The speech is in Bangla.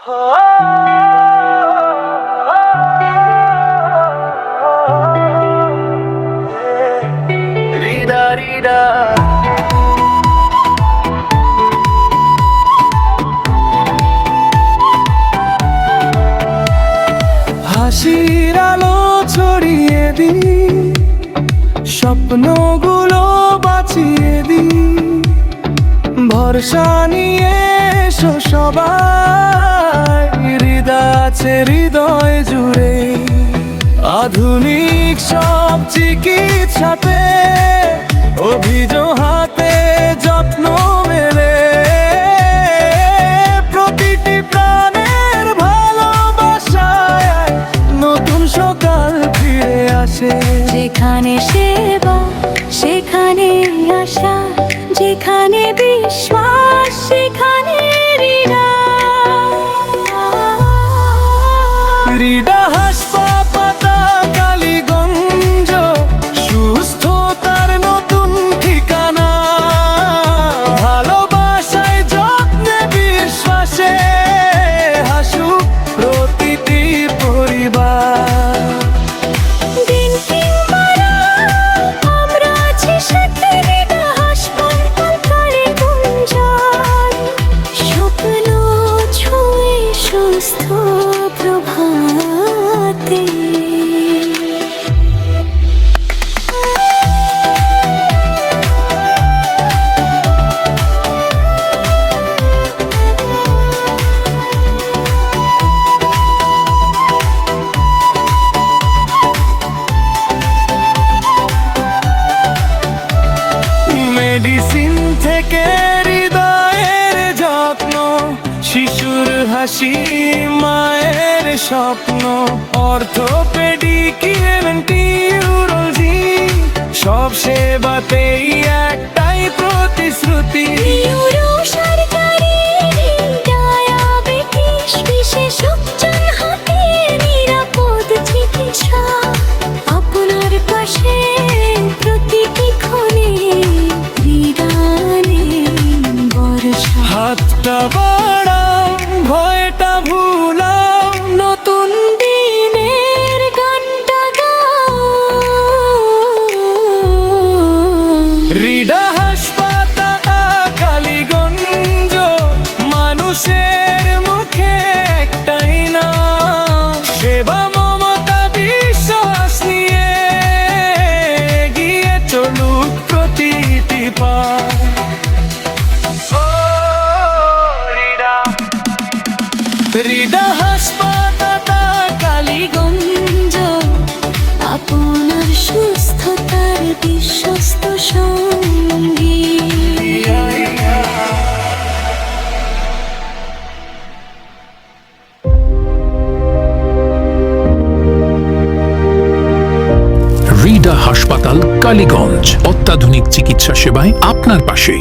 হাসির আলো ছড়িয়ে দিই, স্বপ্নগুলো বাঁচিয়ে দিই, ভরসা নিয়ে এসো সবাই, হৃদয় আছে হৃদয় জুড়ে। আধুনিক সব চিকিৎসাতে অভিযোহাতে যত্ন মেলে, প্রতিটি প্রাণের ভালোবাসায় নতুন সকাল ফিরে আসে। যেখানে সেবা সেখানে আশা, যেখানে বিশ্বাস সেখানে হৃদয় হাসপাতাল কালীগঞ্জ, সুস্থতার নতুন ঠিকানা, ভালোবাসায় যত্নে বিশ্বাসে হাসুক প্রতিটি পরিবার। দিন কিংবা রাত আমরা আছি সাথে, হৃদয় হাসপাতাল কালীগঞ্জ, স্বপ্ন ছুঁয়ে সুস্থ প্রভাতে। মেডিসিন থেকে হৃদয়ের যত্ন, শিশুর হাসি মায়ের স্বপ্ন, অর্থোপেডিক ইউরোলজি, সব সেবাতেই একটাই প্রতিশ্রুতি। নিউরোসার্জারি, ডায়াবেটিস, বিশেষজ্ঞের হাতে নিরাপদ চিকিৎসা, আপনার পাশে প্রতিটি ক্ষণে বিরানে ভরসা। হাতটা বাড়াও, ভয়টা ভুলাও, নতুন দিনের গানটা গাও। হৃদয় হাসপাতাল কালীগঞ্জ, মানুষের মুখে একটাই না, সেবা মমতা বিশ্বাস নিয়ে এগিয়ে চলুক প্রতিটি পায়। হৃদয় হাসপাতাল কালীগঞ্জ, আপনার সুস্থতার বিশ্বস্ত সঙ্গী। হৃদয় হাসপাতাল কালীগঞ্জ, অত্যাধুনিক চিকিৎসা সেবায় আপনার পাশে।